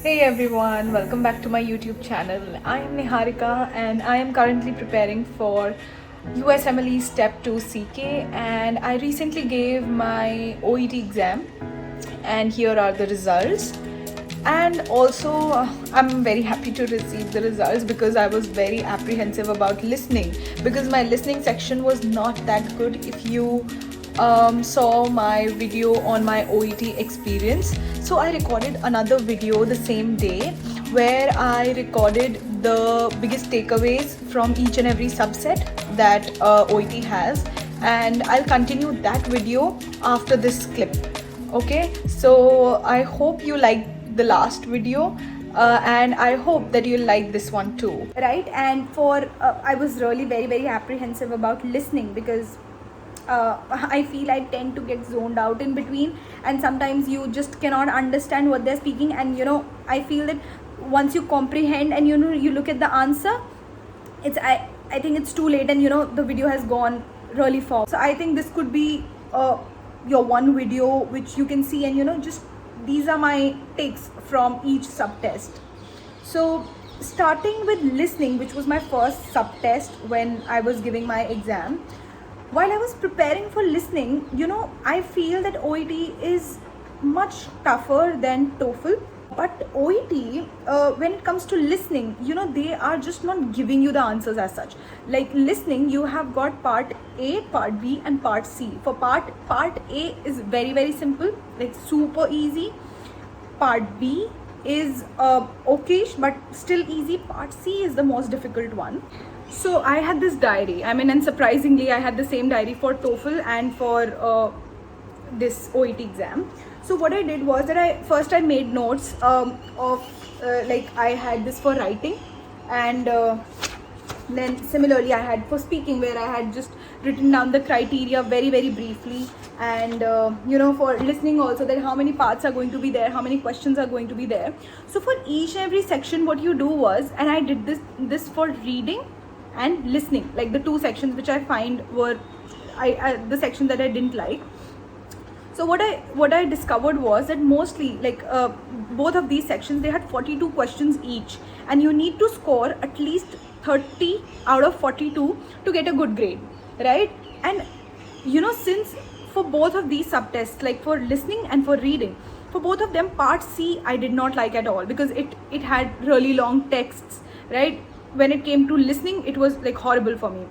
Hey everyone, welcome back to my YouTube channel. I am Niharika and I am currently preparing for USMLE Step 2 CK, and I recently gave my OET exam and here are the results. And also I'm very happy to receive the results because I was very apprehensive about listening because my listening section was not that good. If you saw my video on my OET experience, so I recorded another video the same day where I recorded the biggest takeaways from each and every subset that OET has, and I'll continue that video after this clip. Okay, so I hope you liked the last video and I hope that you'll like this one too. Right, and for I was really very apprehensive about listening because I feel I tend to get zoned out in between, and sometimes you just cannot understand what they're speaking, and I feel that once you comprehend and you look at the answer, I think it's too late, and the video has gone really far. So I think this could be your one video which you can see, and just these are my takes from each subtest. So starting with listening, which was my first subtest when I was giving my exam, while I was preparing for listening, I feel that OET is much tougher than TOEFL. But OET, when it comes to listening, they are just not giving you the answers as such. Like listening, you have got part A, part B and part C. For part A is very simple, like super easy. Part B is okayish but still easy. Part C is the most difficult one. So I had this diary, and surprisingly I had the same diary for TOEFL and for this OET exam. So what I did was that I made notes of like I had this for writing, and then similarly I had for speaking, where I had just written down the criteria very briefly, and for listening also, that how many parts are going to be there, how many questions are going to be there. So for each and every section what you do was, and I did this for reading and listening, like the two sections which I find were the section that I didn't like. So what I discovered was that mostly, like both of these sections, they had 42 questions each, and you need to score at least 30 out of 42 to get a good grade, right? And since for both of these subtests, like for listening and for reading, for both of them, part C I did not like at all because it had really long texts, right? When it came to listening, it was like horrible for me,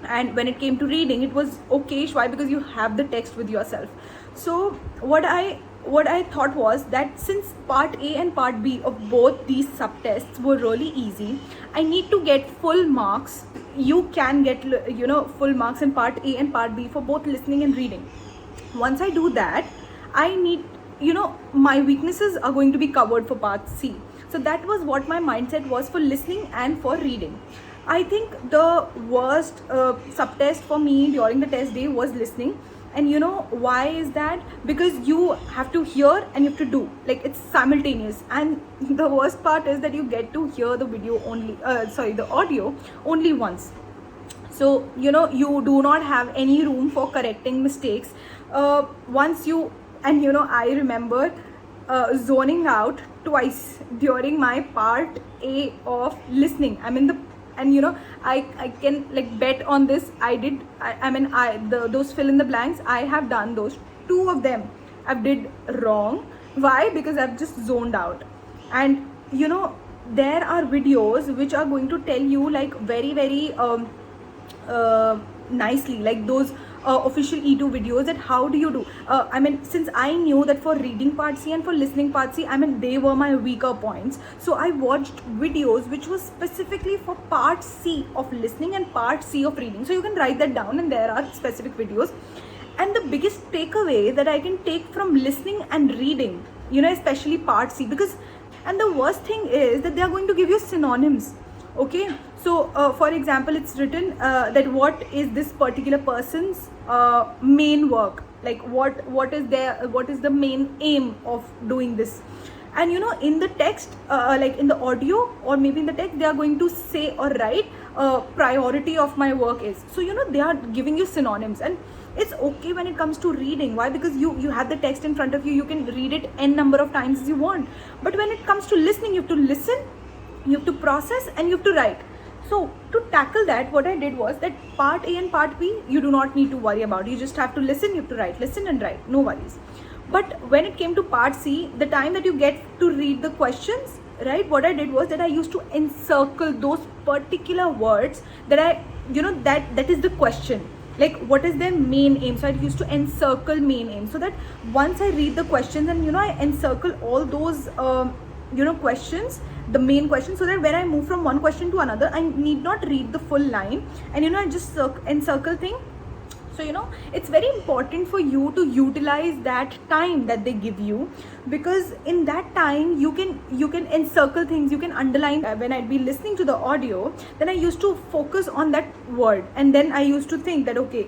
and when it came to reading, it was okay. Why? Because you have the text with yourself. So what I thought was that since part A and part B of both these subtests were really easy, I need to get full marks. You can get full marks in part A and part B for both listening and reading. Once I do that, I need my weaknesses are going to be covered for part C. So that was what my mindset was for listening and for reading. I think the worst subtest for me during the test day was listening. And why is that? Because you have to hear and you have to do, like it's simultaneous, and the worst part is that you get to hear the video only the audio only once. So you do not have any room for correcting mistakes once you, and I remember zoning out twice during my part A of listening. I can like bet on this. Those fill in the blanks, I have done those. Two of them I've did wrong. Why? Because I've just zoned out. And there are videos which are going to tell you like very nicely, like those official E2 videos, that how do you do. Since I knew that for reading part C and for listening part C, they were my weaker points, so I watched videos which was specifically for part C of listening and part C of reading. So you can write that down, and there are specific videos. And the biggest takeaway that I can take from listening and reading, especially part C, because, and the worst thing is that they are going to give you synonyms. Okay, so for example, it's written that what is this particular person's main work, like what is the main aim of doing this. And in the text, like in the audio or maybe in the text, they are going to say or write priority of my work is. So they are giving you synonyms, and It's okay when it comes to reading. Why? Because you have the text in front of you, you can read it n number of times as you want. But when it comes to listening, you have to listen, you have to process, and you have to write. So to tackle that, what I did was that part A and part B, you do not need to worry about. You just have to listen, you have to write, listen and write, no worries. But when it came to part C, the time that you get to read the questions, right, what I did was that I used to encircle those particular words that I, that is the question. Like, what is their main aim? So I used to encircle main aim, so that once I read the questions and I encircle all those questions, the main question, so that when I move from one question to another, I need not read the full line, and I just encircle thing. So it's very important for you to utilize that time that they give you, because in that time you can encircle things, you can underline. When I'd be listening to the audio, then I used to focus on that word, and then I used to think that, okay,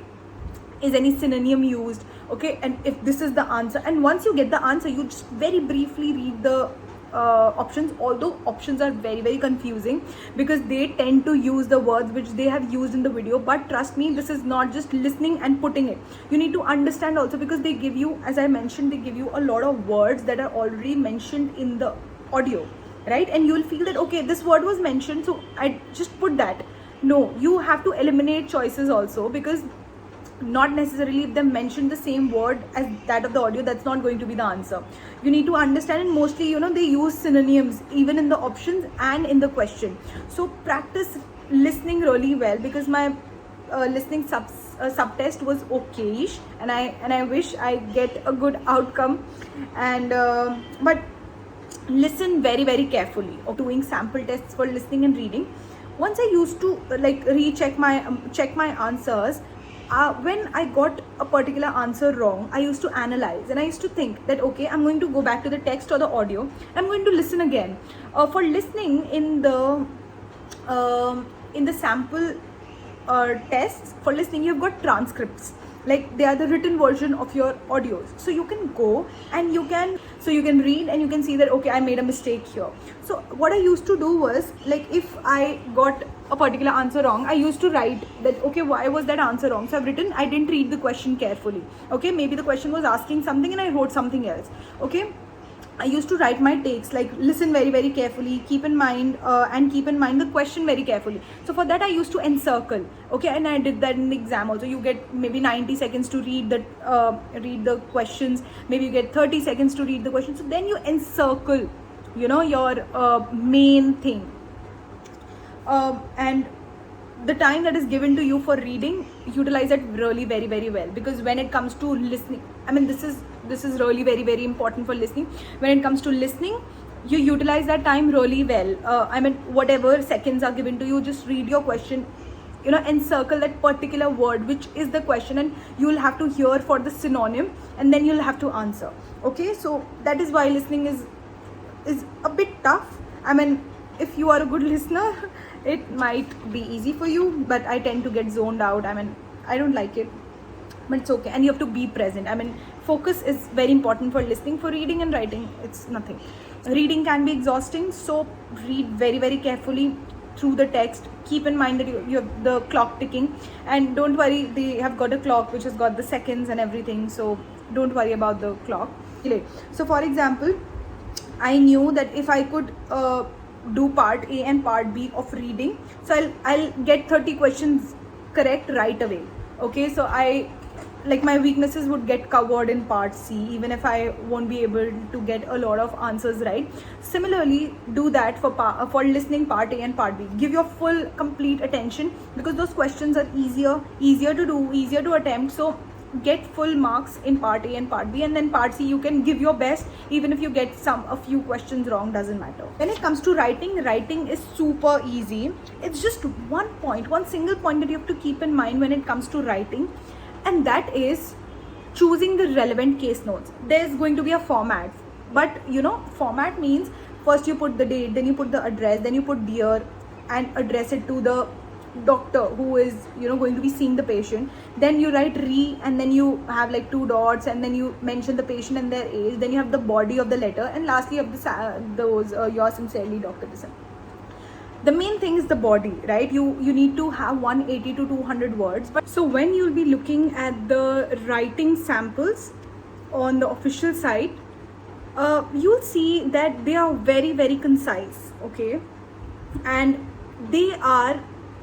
is any synonym used, okay, and if this is the answer. And once you get the answer, you just very briefly read the options, although options are very, very confusing because they tend to use the words which they have used in the video. But trust me, this is not just listening and putting it. You need to understand also, because they give you, as I mentioned, they give you a lot of words that are already mentioned in the audio, right? And you will feel that, okay, this word was mentioned, so I just put that. No, you have to eliminate choices also, because not necessarily if they mention the same word as that of the audio, that's not going to be the answer. You need to understand, and mostly they use synonyms even in the options and in the question. So practice listening really well, because my listening subtest was okayish, and I wish I get a good outcome. And but listen very, very carefully. Doing sample tests for listening and reading, once I used to recheck check my answers. When I got a particular answer wrong, I used to analyze, and I used to think that, okay, I'm going to go back to the text or the audio, I'm going to listen again. For listening, in the sample tests for listening, you've got transcripts, like they are the written version of your audios. So you can go and you can read, and you can see that, okay, I made a mistake here. So what I used to do was, like, if I got a particular answer wrong, I used to write that, okay, why was that answer wrong? So I've written, I didn't read the question carefully. Okay, maybe the question was asking something and I wrote something else. Okay, I used to write my takes, like listen very, very carefully, keep in mind the question very carefully. So for that I used to encircle. Okay, and I did that in the exam also. You get maybe 90 seconds to read the questions, maybe you get 30 seconds to read the questions. So then you encircle your main thing, and the time that is given to you for reading, utilize it really very, very well. Because when it comes to listening, I mean, this is really very, very important for listening. When it comes to listening, you utilize that time really well. I mean, whatever seconds are given to you, just read your question, encircle that particular word which is the question, and you will have to hear for the synonym, and then you'll have to answer. Okay, so that is why listening is a bit tough. I mean, if you are a good listener, it might be easy for you, but I tend to get zoned out. I mean, I don't like it, but it's okay. And you have to be present. I mean, focus is very important for listening. For reading and writing, it's nothing. Reading can be exhausting, so read very, very carefully through the text. Keep in mind that you have the clock ticking, and don't worry, they have got a clock which has got the seconds and everything, so don't worry about the clock. So for example, I knew that if I could do part A and part B of reading, so I'll get 30 questions correct right away. Okay, so my weaknesses would get covered in part C, even if I won't be able to get a lot of answers right. Similarly, do that for listening part A and part B. Give your full complete attention, because those questions are easier to do, easier to attempt. So get full marks in part A and part B, and then part C you can give your best. Even if you get a few questions wrong, doesn't matter. When it comes to writing is super easy. It's just one single point that you have to keep in mind when it comes to writing, and that is choosing the relevant case notes. There's going to be a format, but format means first you put the date, then you put the address, then you put dear, and address it to the doctor who is going to be seeing the patient. Then you write re, and then you have like 2 dots, and then you mention the patient and their age. Then you have the body of the letter, and lastly you have yours sincerely, Dr. This. the main thing is the body, right? You need to have 180 to 200 words. But so when you'll be looking at the writing samples on the official site, you'll see that they are very, very concise, okay? And they are,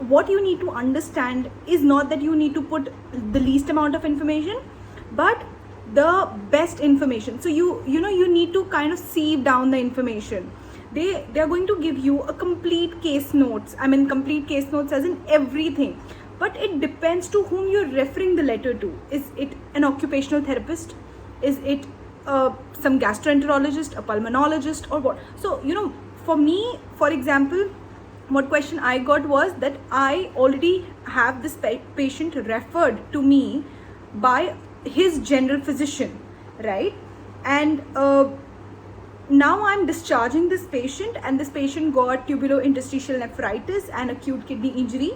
what you need to understand is not that you need to put the least amount of information, but the best information. So you need to kind of sieve down the information. They are going to give you a complete case notes. I mean, complete case notes as in everything. But it depends to whom you're referring the letter to. Is it an occupational therapist? Is it some gastroenterologist, a pulmonologist, or what? So, for me, for example, what question I got was that I already have this patient referred to me by his general physician, right? And now I'm discharging this patient, and this patient got tubulointerstitial nephritis and acute kidney injury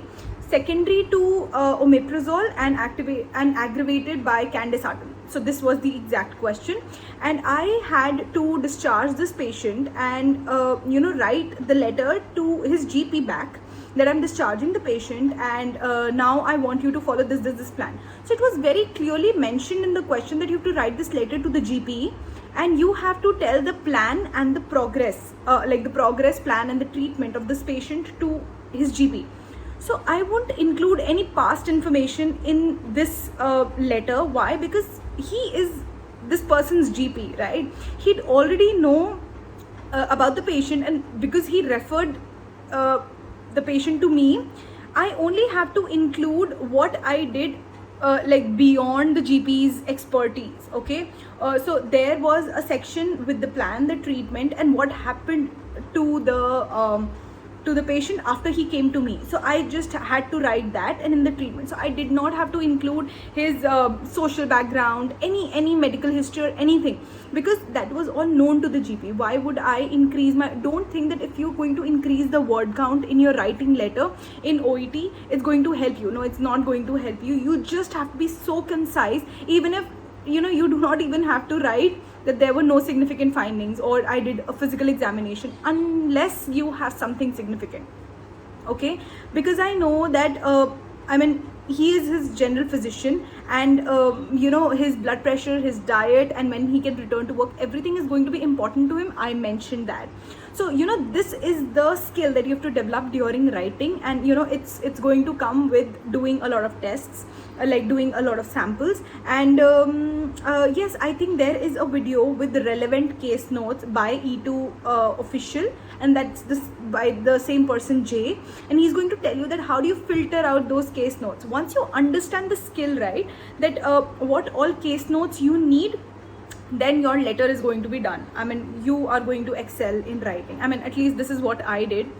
secondary to omeprazole and aggravated by candesartan. So this was the exact question, and I had to discharge this patient and write the letter to his GP back that I'm discharging the patient, and now I want you to follow this plan. So it was very clearly mentioned in the question that you have to write this letter to the GP, and you have to tell the plan and the progress, like the progress plan and the treatment of this patient to his GP. So I won't include any past information in this letter. Why? Because he is this person's GP, right? He'd already know about the patient, and because he referred the patient to me, I only have to include what I did like beyond the GP's expertise, okay? So there was a section with the plan, the treatment, and what happened to the patient after he came to me. So I just had to write that, and in the treatment. So I did not have to include his social background, any medical history or anything, because that was all known to the GP. Why would I increase my, don't think that if you're going to increase the word count in your writing letter in OET, it's going to help you. No, it's not going to help you. You just have to be so concise, even if you do not even have to write that there were no significant findings or I did a physical examination, unless you have something significant, okay? Because I know that he is his general physician, and his blood pressure, his diet, and when he can return to work, everything is going to be important to him. I mentioned that. So this is the skill that you have to develop during writing, and it's going to come with doing a lot of tests, like doing a lot of samples. And yes, I think there is a video with the relevant case notes by E2 official, and that's this by the same person, Jay, and he's going to tell you that how do you filter out those case notes. Once you understand the skill, right, that what all case notes you need, then your letter is going to be done. I mean, you are going to excel in writing. I mean, at least this is what I did.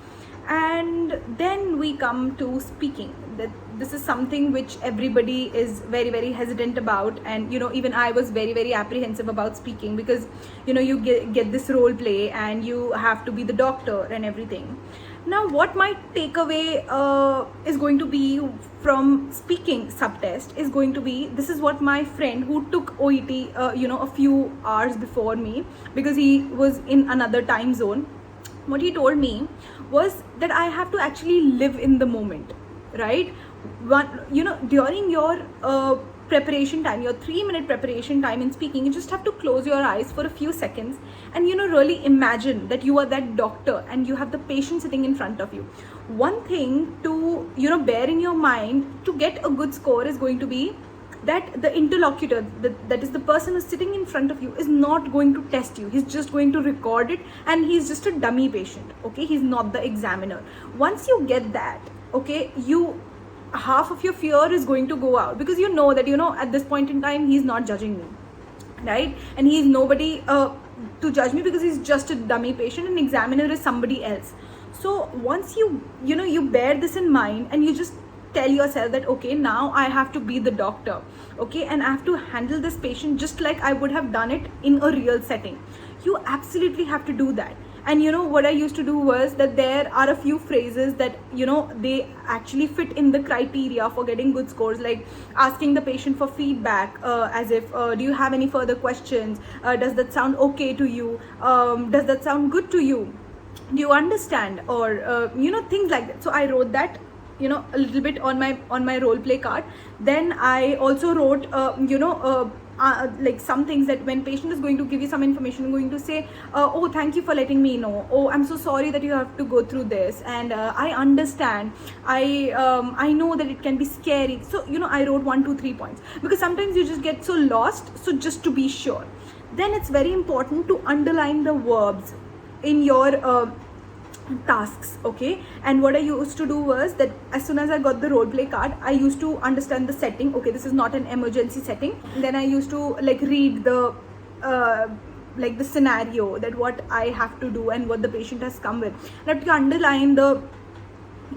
And then we come to speaking. That this is something which everybody is very, very hesitant about, and even I was very, very apprehensive about speaking, because you get this role play and you have to be the doctor and everything. Now what my takeaway is going to be from speaking subtest is going to be, this is what my friend who took OET a few hours before me, because he was in another time zone, what he told me was that I have to actually live in the moment, right? During your preparation time, your 3-minute preparation time in speaking, you just have to close your eyes for a few seconds and really imagine that you are that doctor and you have the patient sitting in front of you. One thing to bear in your mind to get a good score is going to be that the interlocutor, that is the person who's sitting in front of you, is not going to test you. He's just going to record it, and he's just a dummy patient, okay? He's not the examiner. Once you get that, okay, half of your fear is going to go out, because you know that at this point in time he's not judging me, right? And he's nobody to judge me, because he's just a dummy patient, and examiner is somebody else. So once you bear this in mind, and you just tell yourself that, okay, now I have to be the doctor, okay, and I have to handle this patient just like I would have done it in a real setting. You absolutely have to do that. And what I used to do was that there are a few phrases that they actually fit in the criteria for getting good scores, like asking the patient for feedback, as if do you have any further questions, does that sound okay to you, does that sound good to you, do you understand, or things like that. So I wrote that a little bit on my role play card. Then I also wrote like some things that when patient is going to give you some information, going to say, oh, thank you for letting me know, oh, I'm so sorry that you have to go through this, and I understand, I know that it can be scary. So I wrote 1 2 3 points, because sometimes you just get so lost. So just to be sure, then it's very important to underline the verbs in your tasks. Okay, and what I used to do was that as soon as I got the role play card, I used to understand the setting. Okay, this is not an emergency setting. Then I used to like read the like the scenario, that what I have to do and what the patient has come with. That you underline the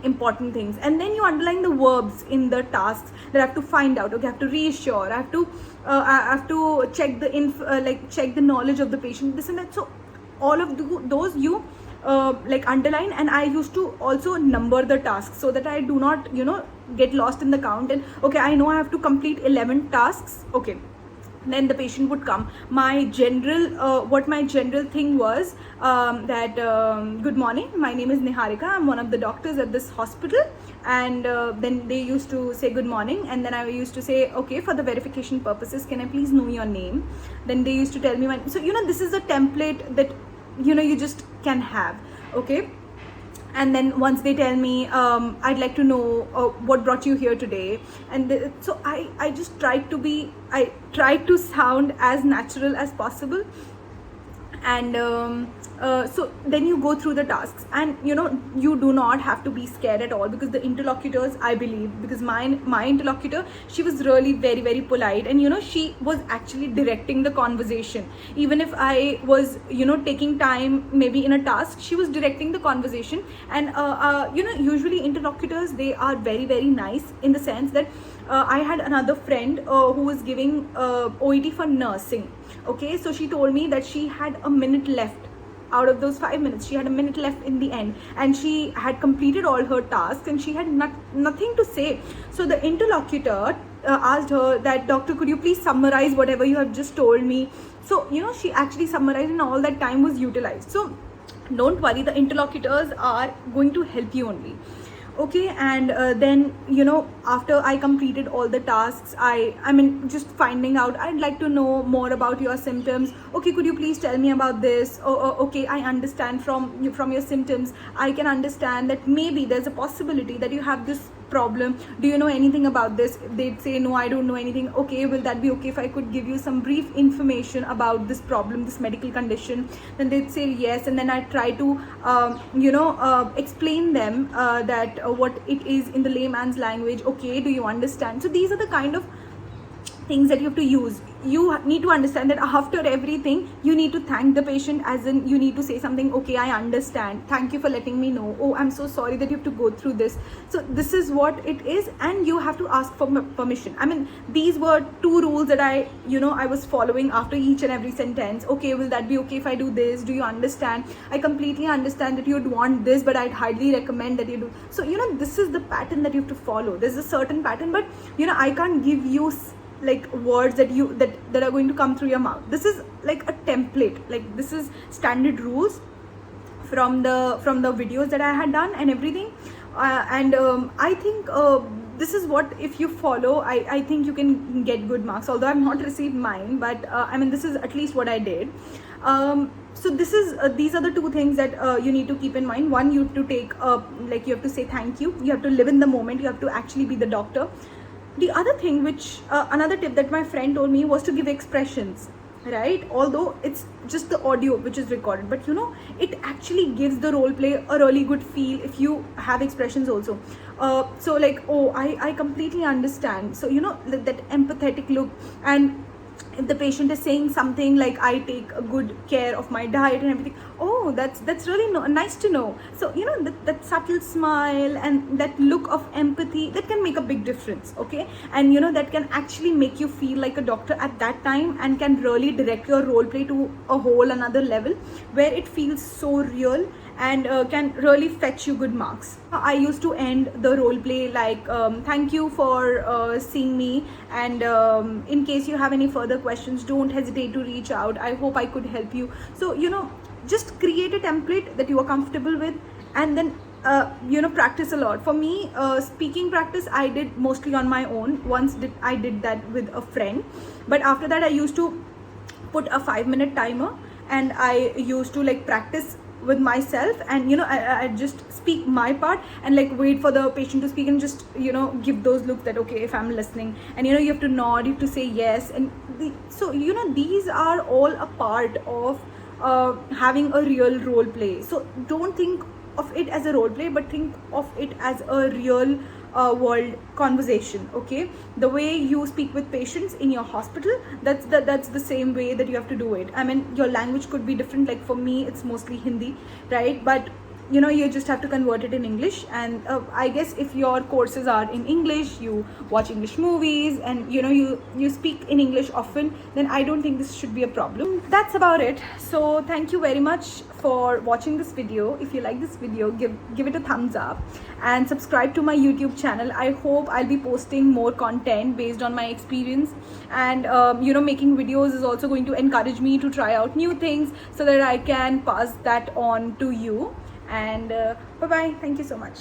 important things, and then you underline the verbs in the tasks that I have to find out. Okay, I have to reassure, I have to check the check the knowledge of the patient, this and that. So all of those you like underline. And I used to also number the tasks, so that I do not get lost in the count. And okay, I know I have to complete 11 tasks. Okay, then the patient would come. My general what my general thing was, that good morning, my name is Niharika, I'm one of the doctors at this hospital. And then they used to say good morning, and then I used to say, okay, for the verification purposes, can I please know your name? Then they used to tell me my, so this is a template that you just can have. Okay, and then once they tell me, I'd like to know what brought you here today, and so I just tried to sound as natural as possible. And so then you go through the tasks, and you do not have to be scared at all, because the interlocutors, I believe, because my interlocutor, she was really very, very polite, and she was actually directing the conversation. Even if I was taking time maybe in a task, she was directing the conversation. And usually interlocutors, they are very, very nice, in the sense that I had another friend who was giving OET for nursing. Okay, so she told me that she had a minute left. Out of those 5 minutes, she had a minute left in the end, and she had completed all her tasks, and she had nothing to say. So the interlocutor asked her that, doctor, could you please summarize whatever you have just told me? So she actually summarized, and all that time was utilized. So don't worry, the interlocutors are going to help you only. Okay, and then after I completed all the tasks, I mean just finding out, I'd like to know more about your symptoms. Okay, could you please tell me about this? Okay, I understand from your symptoms, I can understand that maybe there's a possibility that you have this problem. Do you know anything about this? They'd say, no, I don't know anything. Okay, will that be okay if I could give you some brief information about this problem, this medical condition? Then they'd say yes, and then I try to explain them that what it is in the layman's language. Okay, do you understand? So these are the kind of things that you have to use. You need to understand that after everything, you need to thank the patient, as in you need to say something. Okay, I understand, thank you for letting me know, oh, I'm so sorry that you have to go through this. So this is what it is, and you have to ask for permission. I mean, these were 2 rules that I was following after each and every sentence. Okay, will that be okay if I do this? Do you understand? I completely understand that you'd want this, but I'd highly recommend that you do. So this is the pattern that you have to follow. There's a certain pattern, but I can't give you like words that are going to come through your mouth. This is like a template, like this is standard rules from the videos that I had done and everything. And I think this is what, if you follow, I think you can get good marks, although I've not received mine, but I mean, this is at least what I did. So this is these are the 2 things that you need to keep in mind. One, you have to take like you have to say thank you. You have to live in the moment. You have to actually be the doctor. The other thing, which another tip that my friend told me, was to give expressions, right? Although it's just the audio which is recorded, but it actually gives the role play a really good feel if you have expressions also. So like, oh, I completely understand. So that empathetic look. And if the patient is saying something like, I take a good care of my diet and everything, oh, that's really nice to know. So that subtle smile and that look of empathy, that can make a big difference. Okay, and that can actually make you feel like a doctor at that time, and can really direct your role play to a whole another level, where it feels so real and can really fetch you good marks. I used to end the role play like, thank you for seeing me, and in case you have any further questions, don't hesitate to reach out. I hope I could help you. So just create a template that you are comfortable with, and then practice a lot. For me, speaking practice I did mostly on my own. I did that with a friend, but after that I used to put a 5-minute timer, and I used to like practice with myself, and I just speak my part and like wait for the patient to speak, and just give those looks that okay, if I'm listening, and you have to nod, you have to say yes, and so these are all a part of having a real role play. So don't think of it as a role play, but think of it as a real world conversation. Okay, the way you speak with patients in your hospital, that's the same way that you have to do it. I mean, your language could be different, like for me it's mostly Hindi, right? But you just have to convert it in English. And I guess if your courses are in English, you watch English movies, and you speak in English often, then I don't think this should be a problem. That's about it. So thank you very much for watching this video. If you like this video, give it a thumbs up and subscribe to my YouTube channel. I hope I'll be posting more content based on my experience, and making videos is also going to encourage me to try out new things so that I can pass that on to you. And bye bye, thank you so much.